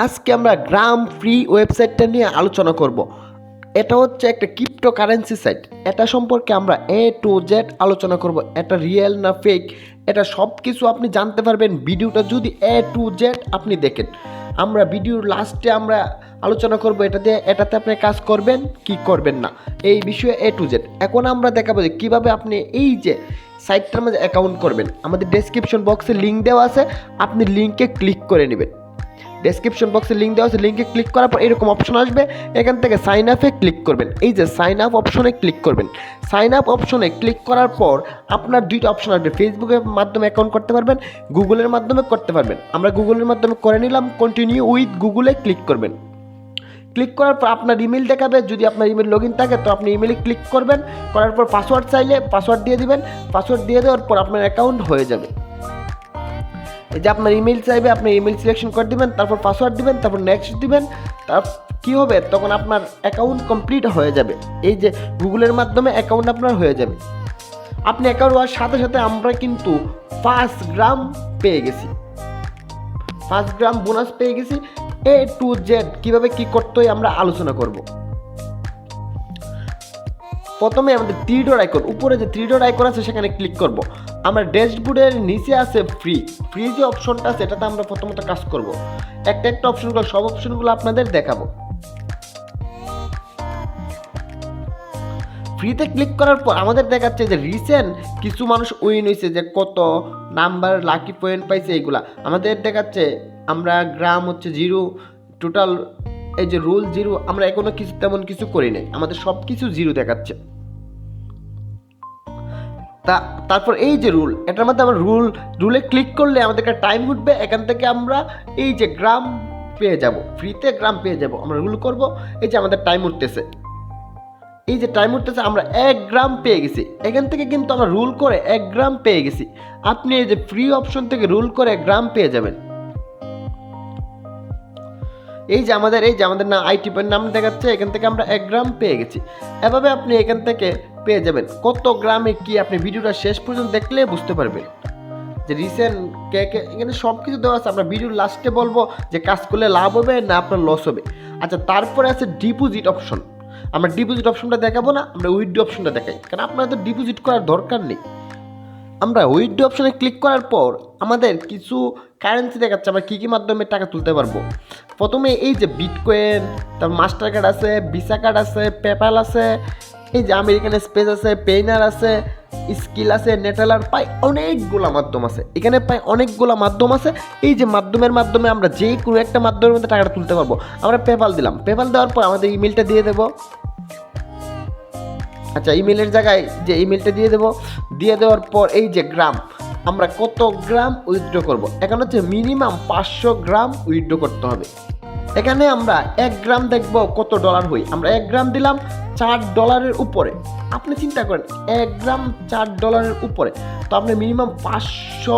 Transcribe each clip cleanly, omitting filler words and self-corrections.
আজকে আমরা গ্রাম ফ্রি ওয়েবসাইটটা নিয়ে আলোচনা করব। এটা হচ্ছে একটা ক্রিপ্টোকারেন্সি সাইট। এটা সম্পর্কে আমরা A to Z আলোচনা করব। এটা রিয়েল না ফেক, এটা সব কিছু আপনি জানতে পারবেন ভিডিওটা যদি A to Z আপনি দেখেন। আমরা ভিডিওর লাস্টে আমরা আলোচনা করব এটাতে আপনি কাজ করবেন কি করবেন না, এই বিষয়ে A to Z। এখন আমরা দেখাবো যে কীভাবে আপনি এই যে সাইটটার মধ্যে অ্যাকাউন্ট করবেন। আমাদের ডেসক্রিপশন বক্সে লিঙ্ক দেওয়া আছে, আপনি লিঙ্কে ক্লিক করে নেবেন। ডেসক্রিপশন বক্সে লিঙ্ক দেওয়া আছে, লিঙ্কে ক্লিক করার পর এরকম অপশন আসবে, এখান থেকে সাইন আপে ক্লিক করবেন। এই যে সাইন আপ অপশনে ক্লিক করবেন। সাইন আপ অপশনে ক্লিক করার পর আপনার দুইটা অপশন আসবে, ফেসবুকের মাধ্যমে অ্যাকাউন্ট করতে পারবেন, গুগলের মাধ্যমে করতে পারবেন। আমরা গুগলের মাধ্যমে করে নিলাম, কন্টিনিউ উইথ গুগলে ক্লিক করবেন। ক্লিক করার পর আপনার ইমেল দেখাবে, যদি আপনার ইমেল লগ ইন থাকে তো আপনি ইমেলে ক্লিক করবেন, করার পর পাসওয়ার্ড চাইলে পাসওয়ার্ড দিয়ে দিবেন। পাসওয়ার্ড দিয়ে দেওয়ার পর আপনার অ্যাকাউন্ট হয়ে যাবে। এই যে আপনার ইমেল চাইবে, আপনি ইমেল সিলেকশন করে দিবেন, তারপর পাসওয়ার্ড দিবেন, তারপর নেক্সট দিবেন। তার কী হবে, তখন আপনার অ্যাকাউন্ট কমপ্লিট হয়ে যাবে। এই যে গুগলের মাধ্যমে অ্যাকাউন্ট আপনার হয়ে যাবে। আপনি অ্যাকাউন্ট হওয়ার সাথে সাথে আমরা কিন্তু 5 গ্রাম পেয়ে গেছি, 5 গ্রাম বোনাস পেয়ে গেছি। A to Z কীভাবে কী করতে হয় আমরা আলোচনা করব। প্রথমে আমাদের 3 ডট আইকন, উপরে যে 3 ডট আইকন আছে সেখানে ক্লিক করব। আমরা ড্যাশবোর্ডের নিচে আছে ফ্রি যে অপশনটা আছে এটাতে আমরা প্রথমত কাজ করব। একটা অপশনগুলো, সব অপশনগুলো আপনাদের দেখাবো। ফ্রিতে ক্লিক করার পর আমাদের দেখাচ্ছে যে রিসেন্ট কিছু মানুষ উইন হয়েছে, যে কত নাম্বার লাকি পয়েন্ট পাইছে এইগুলা আমাদের দেখাচ্ছে। আমরা গ্রাম হচ্ছে 0, টোটাল এই যে রুল 0, আমরা এখনো কিছু তেমন কিছু করি নাই, আমাদের সব কিছু 0 দেখাচ্ছে। তারপর এই যে রুল, এটার মধ্যে আমরা রুলে ক্লিক করলে আমাদের একটা টাইম উঠবে, এখান থেকে আমরা এই যে গ্রাম পেয়ে যাব, ফ্রিতে গ্রাম পেয়ে যাব। আমরা রুল করব, এই যে আমাদের টাইম উঠতেছে, এই যে টাইম উঠতেছে, আমরা 1 গ্রাম পেয়ে গেছি। এখান থেকে কিন্তু আমরা রুল করে 1 গ্রাম পেয়ে গেছি। আপনি এই যে ফ্রি অপশন থেকে রুল করে গ্রাম পেয়ে যাবেন। এই যে আমাদের না আইটি পয়েন্ট নাম দেখাচ্ছে, এখান থেকে আমরা 1 গ্রাম পেয়ে গেছি। এভাবে আপনি এখান থেকে পেয়ে যাবেন। কত গ্রামে কি আপনি ভিডিওটা শেষ পর্যন্ত দেখলে বুঝতে পারবেন যে রিসেন্ট কে এখানে সব কিছু দেওয়া আছে। আমরা ভিডিওর লাস্টে বলবো যে কাজ করলে লাভ হবে না আপনার লস হবে। আচ্ছা, তারপরে আছে ডিপোজিট অপশন। আমরা ডিপোজিট অপশনটা দেখাবো না, আমরা উইথড্র অপশনটা দেখাই, কারণ আপনার তো ডিপোজিট করার দরকার নেই। আমরা উইথড্র অপশনে ক্লিক করার পর আমাদের কিছু কারেন্সি দেখাচ্ছে, আমরা কী কী মাধ্যমে টাকা তুলতে পারবো। প্রথমে এই যে বিটকয়েন, তারপর মাস্টার কার্ড আছে, ভিসা কার্ড আছে, পেপ্যাল আছে, এই যে আমেরিকান এক্সপ্রেস আছে, পেইনার আছে, স্কিল আছে, নেটেলার, প্রায় অনেকগুলো মাধ্যম আছে। এখানে প্রায় অনেকগুলো মাধ্যম আছে। এই যে মাধ্যমে আমরা যে কোনো একটা মাধ্যমের মধ্যে টাকাটা তুলতে পারবো। আমরা পেপ্যাল দিলাম, পেপ্যাল দেওয়ার পর আমাদের ইমেলটা দিয়ে দেবো। আচ্ছা, ইমেলের জায়গায় যে ইমেলটা দিয়ে দেওয়ার পর এই যে গ্রাম, আমরা কত গ্রাম উইথড্র করব। এখানে হচ্ছে মিনিমাম 500 গ্রাম উইথড্র করতে হবে। এখানে আমরা 1 গ্রাম দেখব কত ডলার হই। আমরা 1 গ্রাম দিলাম $4 উপরে। আপনি চিন্তা করেন 1 গ্রাম $4 উপরে, তো আপনি মিনিমাম 500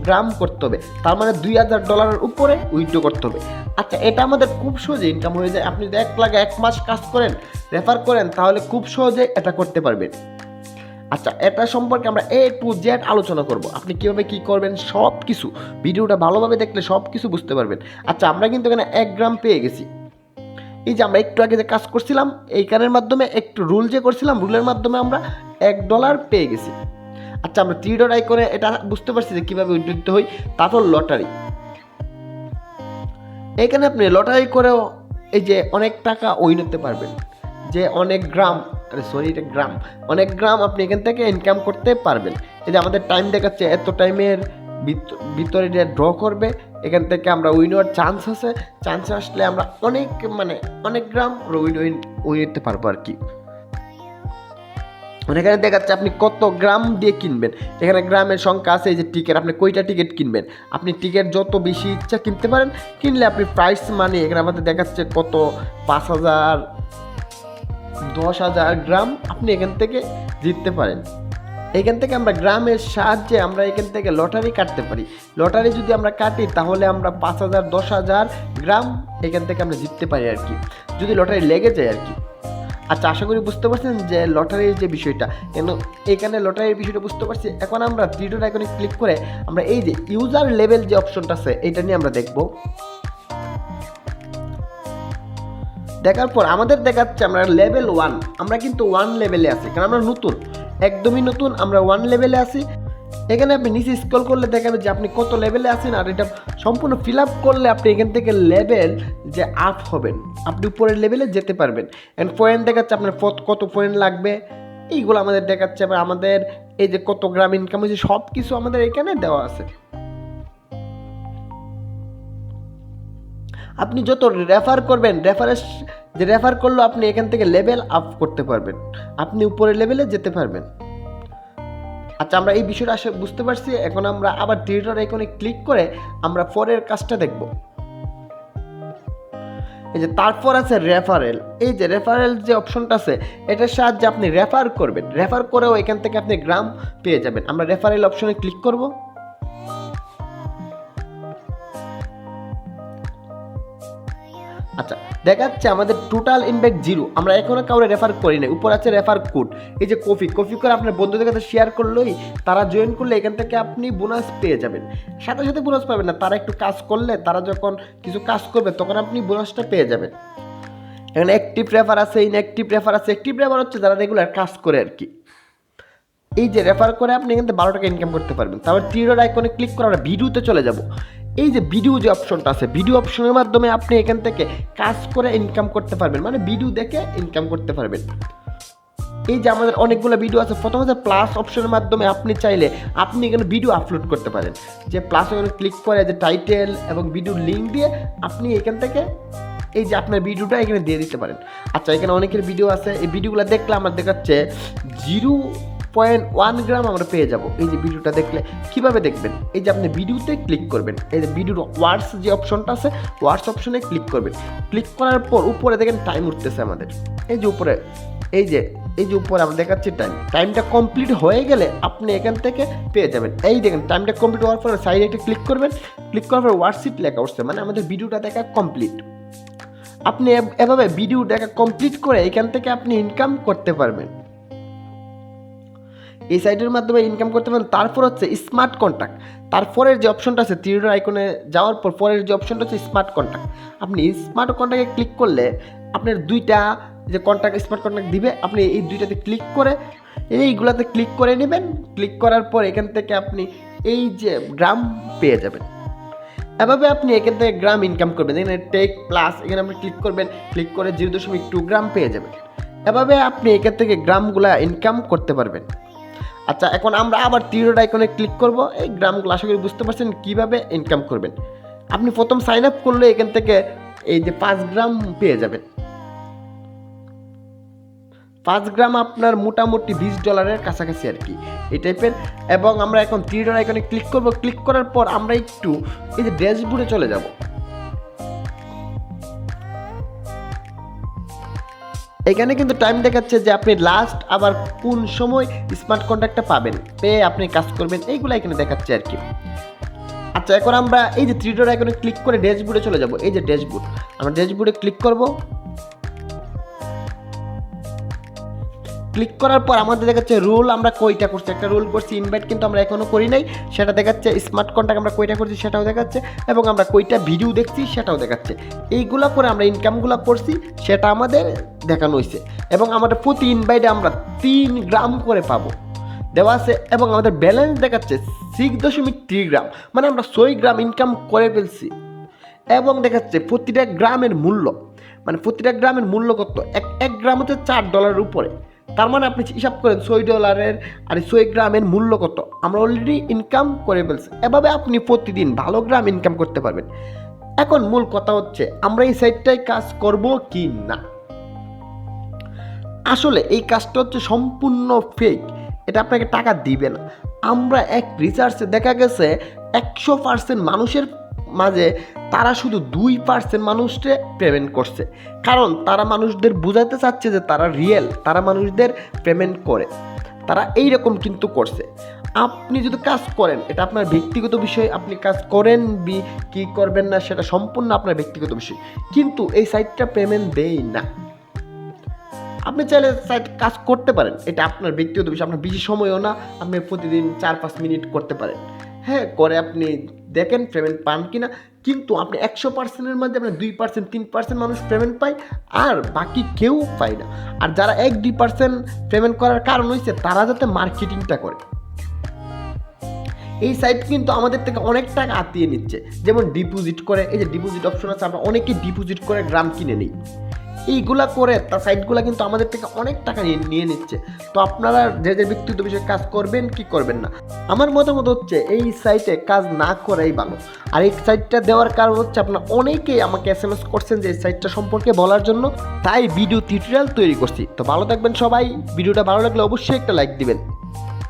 গ্রাম করতে হবে, তার মানে $2000 উপরে উইথড্র করতে হবে। আচ্ছা, এটা আমাদের খুব সহজে ইনকাম হয়ে যায়। আপনি যদি 1 মাস কাজ করেন, রেফার করেন, তাহলে খুব সহজে এটা করতে পারবেন। আচ্ছা, এটা সম্পর্কে আমরা A to Z আলোচনা করব। আপনি কীভাবে কী করবেন সব কিছু ভিডিওটা ভালোভাবে দেখলে সব কিছু বুঝতে পারবেন। আচ্ছা, আমরা কিন্তু এখানে 1 গ্রাম পেয়ে গেছি। এই যে আমরা একটু আগে যে কাজ করছিলাম, এইখানের মাধ্যমে একটু রুল যে করছিলাম, রুলের মাধ্যমে আমরা $1 পেয়ে গেছি। আচ্ছা, আমরা 3 ডট আইকনে এটা বুঝতে পারছি যে কীভাবে উইথড্র দিতে হয়। তারপর লটারি, এখানে আপনি লটারি করেও এই যে অনেক টাকা উইন হতে পারবেন। যে অনেক গ্রাম অনেক গ্রাম আপনি এখান থেকে ইনকাম করতে পারবেন। এই যে আমাদের টাইম দেখাচ্ছে, এত টাইমের ভিতরে ড্র করবে, এখান থেকে আমরা উইন হওয়ার চান্স আছে। চান্স আসলে আমরা অনেক গ্রাম উইন হতে পারবো আর কি। এখানে দেখাচ্ছে আপনি কত গ্রাম দিয়ে কিনবেন। এখানে গ্রামের সংখ্যা আছে। এই যে টিকিট, আপনি কয়টা টিকিট কিনবেন, আপনি টিকিট যত বেশি ইচ্ছা কিনতে পারেন। কিনলে আপনি প্রাইস মানি এখানে আমাদের দেখাচ্ছে কত 5000, 10,000 গ্রাম আপনি এখান থেকে জিততে পারেন। এখান থেকে আমরা গ্রামের সাহায্যে আমরা এখান থেকে লটারি কাটতে পারি। লটারি যদি আমরা কাটি তাহলে আমরা 5,000, 10,000 গ্রাম এখান থেকে আমরা জিততে পারি আর কি, যদি লটারি লেগে যায় আর কি। আচ্ছা, আশা করি বুঝতে পারছেন যে লটারির যে বিষয়টা, এখানে লটারির বিষয়টা বুঝতে পারছি। এখন আমরা থ্রি ডট আইকনে ক্লিক করে আমরা এই যে ইউজার লেভেল যে অপশনটা আছে এটা নিয়ে আমরা দেখব। দেখার পর আমাদের দেখাচ্ছে আমরা লেভেল 1, আমরা কিন্তু 1 লেভেলে আছি, কারণ আমরা নতুন, একদমই নতুন, আমরা 1 লেভেলে আছি। এখানে আপনি নিচে স্ক্রল করলে দেখাবে যে আপনি কত লেভেলে আছেন, আর এটা সম্পূর্ণ ফিল আপ করলে আপনি এখান থেকে লেভেল যে আপ হবেন, আপনি উপরের লেভেলে যেতে পারবেন। এন্ড পয়েন্ট দেখাচ্ছে আপনার কত পয়েন্ট লাগবে, এইগুলো আমাদের দেখাচ্ছে। আবার আমাদের এই যে কত গ্রাম ইনকাম হয়েছে সব কিছু আমাদের এখানে দেওয়া আছে। আপনি যত রেফার করবেন, রেফার করলেও আপনি এখান থেকে লেভেল আপ করতে পারবেন, আপনি উপরের লেভেলে যেতে পারবেন। আচ্ছা, আমরা এই বিষয়টা আসলে বুঝতে পারছি। এখন আমরা আবার থ্রি ডট আইকনে ক্লিক করে আমরা পরের কাজটা দেখব। এই যে তারপর আছে রেফারেল, এই যে রেফারেল যে অপশনটা আছে এটার সাহায্যে আপনি রেফার করবেন, রেফার করেও এখান থেকে আপনি গ্রাম পেয়ে যাবেন। আমরা রেফারেল অপশনে ক্লিক করব। আচ্ছা, দেখাচ্ছে আমাদের টোটাল ইনভেস্ট 0, আমরা এখনো কাউরে রেফার করি না। উপর আছে রেফার কোড, এই যে কপি করে আপনার বন্ধুদের কাছে শেয়ার করলেই তারা জয়েন করলে এখান থেকে আপনি বোনাস পেয়ে যাবেন। সাথে সাথে বোনাস পাবেন না, তারা একটু কাজ করলে, তারা যখন কিছু কাজ করবে তখন আপনি বোনাসটা পেয়ে যাবেন। এখানে অ্যাক্টিভ রেফার আছে, ইনঅ্যাক্টিভ রেফার আছে। অ্যাক্টিভ রেফার হচ্ছে যারা রেগুলার কাজ করে আর কি। এই যে রেফার করে আপনি এখান থেকে 12 টাকা ইনকাম করতে পারবেন। তারপর থ্রি ডট আইকনে ক্লিক করে আমরা ভিডিওতে চলে যাব। এই যে ভিডিও যে অপশনটা আছে, ভিডিও অপশনের মাধ্যমে আপনি এখান থেকে কাজ করে ইনকাম করতে পারবেন, মানে ভিডিও দেখে ইনকাম করতে পারবেন। এই যে আমাদের অনেকগুলো ভিডিও আছে। প্রথম হচ্ছে প্লাস অপশনের মাধ্যমে আপনি চাইলে আপনি এখানে ভিডিও আপলোড করতে পারেন। যে প্লাস ওখানে ক্লিক করে যে টাইটেল এবং ভিডিওর লিঙ্ক দিয়ে আপনি এখান থেকে এই যে আপনার ভিডিওটা এখানে দিয়ে দিতে পারেন। আচ্ছা, এখানে অনেকের ভিডিও আছে, এই ভিডিওগুলো দেখলে আমার দেখাচ্ছে 0.1 গ্রাম আমরা পেয়ে যাব। এই যে ভিডিওটা দেখলে কিভাবে দেখবেন, এই যে আপনি ভিডিওতে ক্লিক করবেন, এই যে ভিডিওর ওয়ার্ডস যে অপশনটা আছে ওয়ার্ডস অপশনে ক্লিক করবেন। ক্লিক করার পর উপরে দেখেন টাইম উঠতেছে আমাদের, এই যে উপরে এই যে উপরে আমরা দেখাচ্ছি টাইমটা কমপ্লিট হয়ে গেলে আপনি এখান থেকে পেয়ে যাবেন। এই দেখেন টাইমটা কমপ্লিট হওয়ার পরে সাইডে একটা ক্লিক করবেন, ক্লিক করার পর ওয়ার্কশিট লেখা উঠছে, মানে আমাদের ভিডিওটা দেখা কমপ্লিট। আপনি এভাবে ভিডিও দেখা কমপ্লিট করে এখান থেকে আপনি ইনকাম করতে পারবেন। এই সাইটের মাধ্যমে ইনকাম করতে পারেন। তারপর হচ্ছে স্মার্ট কন্ট্যাক্ট, তারপরের যে অপশনটা আছে থ্রি ডট আইকনে যাওয়ার পর পরের যে অপশনটা হচ্ছে স্মার্ট কন্ট্যাক্ট। আপনি স্মার্ট কন্ট্যাক্টে ক্লিক করলে আপনার দুইটা যে কন্ট্যাক্ট স্মার্ট কন্ট্যাক্ট দিবে, আপনি এই দুইটাতে ক্লিক করে এইগুলাতে ক্লিক করে নেবেন। ক্লিক করার পর এখান থেকে আপনি এই যে গ্রাম পেয়ে যাবেন। এভাবে আপনি এখান থেকে গ্রাম ইনকাম করবেন। এখানে টেক প্লাস এখানে আপনি ক্লিক করবেন, ক্লিক করে 0.2 গ্রাম পেয়ে যাবেন। এভাবে আপনি এখান থেকে গ্রামগুলা ইনকাম করতে পারবেন। আচ্ছা, এখন আমরা আবার থ্রি ডট আইকনে ক্লিক করব। এই গ্রামগুলো আশা করি বুঝতে পারছেন কীভাবে ইনকাম করবেন। আপনি প্রথম সাইন আপ করলে এখান থেকে এই যে 5 গ্রাম পেয়ে যাবেন। 5 গ্রাম আপনার মোটামুটি $20 কাছাকাছি আর কি, এই টাইপের। এবং আমরা এখন থ্রি ডট আইকনে ক্লিক করব। ক্লিক করার পর আমরা একটু এই যে ড্যাশবোর্ডে চলে যাব। এখানে কিন্তু টাইম দেখাচ্ছে যে আপনি লাস্ট আবার কোন সময় স্মার্ট কন্ট্যাক্টটা পাবেন, পেয়ে আপনি কাজ করবেন, এইগুলো এখানে দেখাচ্ছে আর কি। আচ্ছা, এখন আমরা এই যে থ্রি ডট আইকনে ক্লিক করে ড্যাশবোর্ডে চলে যাব। এই যে ড্যাশবোর্ড, আমরা ড্যাশবোর্ডে ক্লিক করব। ক্লিক করার পর আমাদের দেখাচ্ছে রোল আমরা কয়টা করছি। একটা রোল করছি, ইনভাইট কিন্তু আমরা এখনও করি নাই, সেটা দেখাচ্ছে। স্মার্ট কন্ট্যাক্ট আমরা কয়টা করছি সেটাও দেখাচ্ছে, এবং আমরা কয়টা ভিডিও দেখছি সেটাও দেখাচ্ছে। এইগুলো করে আমরা ইনকামগুলো করছি সেটা আমাদের দেখানো হয়েছে। এবং আমাদের প্রতি ইনভাইটে আমরা 3 গ্রাম করে পাবো দেওয়া আছে। এবং আমাদের ব্যালেন্স দেখাচ্ছে 6.3 গ্রাম, মানে আমরা 6 গ্রাম ইনকাম করে ফেলছি। এবং দেখাচ্ছে প্রতিটা গ্রামের মূল্য, মানে প্রতিটা গ্রামের মূল্য কত, এক গ্রাম হচ্ছে $4 উপরে। তার মানে আপনি হিসাব করেন $6 আর 6 গ্রামের মূল্য কত, আমরা অলরেডি ইনকাম করে ফেলছি। এভাবে আপনি প্রতিদিন ভালো গ্রাম ইনকাম করতে পারবেন। এখন মূল কথা হচ্ছে আমরা এই সাইটটায় কাজ করব কি না। আসলে এই কাজটা হচ্ছে সম্পূর্ণ ফেক, এটা আপনাকে টাকা দিবে না। আমরা এক রিসার্চে দেখা গেছে 100% মানুষের মাঝে তারা শুধু 2% মানুষকে পেমেন্ট করছে, কারণ তারা মানুষদের বোঝাতে চাচ্ছে যে তারা রিয়েল, তারা মানুষদের পেমেন্ট করে, তারা এইরকম কিন্তু করছে। আপনি যদি কাজ করেন এটা আপনার ব্যক্তিগত বিষয়, আপনি কাজ করেন কি করবেন না সেটা সম্পূর্ণ আপনার ব্যক্তিগত বিষয়, কিন্তু এই সাইটটা পেমেন্ট দেয় না। আপনি চাইলে সাইট কাজ করতে পারেন, এটা আপনার ব্যক্তিগত বিষয়, আপনার বেশি সময়ও না, আপনি প্রতিদিন 4-5 মিনিট করতে পারেন। হ্যাঁ, করে আপনি দেখেন পেমেন্ট পান কি না, কিন্তু আপনি 100%-এর মধ্যে আপনার 2%, 3% মানুষ পেমেন্ট পায়, আর বাকি কেউ পায় না। আর যারা 1-2% পেমেন্ট করার কারণ হয়েছে তারা যাতে মার্কেটিংটা করে। এই সাইট কিন্তু আমাদের থেকে অনেক টাকা আতিয়ে নিচ্ছে, যেমন ডিপোজিট করে, এই যে ডিপোজিট অপশন আছে, আমরা অনেকেই ডিপোজিট করে গ্রাম কিনে নিই, এইগুলা করে তার সাইটগুলা কিন্তু আমাদের থেকে অনেক টাকা নিয়ে নিচ্ছে। তো আপনারা যে যে ব্যক্তিগত বিষয়ে কাজ করবেন কি করবেন না, আমার মতামত হচ্ছে এই সাইটে কাজ না করাই ভালো। আর এই সাইটটা দেওয়ার কারণ হচ্ছে আপনারা অনেকেই আমাকে SMS করছেন যে এই সাইটটা সম্পর্কে বলার জন্য, তাই ভিডিও টিউটোরিয়াল তৈরি করছি। তো ভালো থাকবেন সবাই, ভিডিওটা ভালো লাগলে অবশ্যই একটা লাইক দিবেন।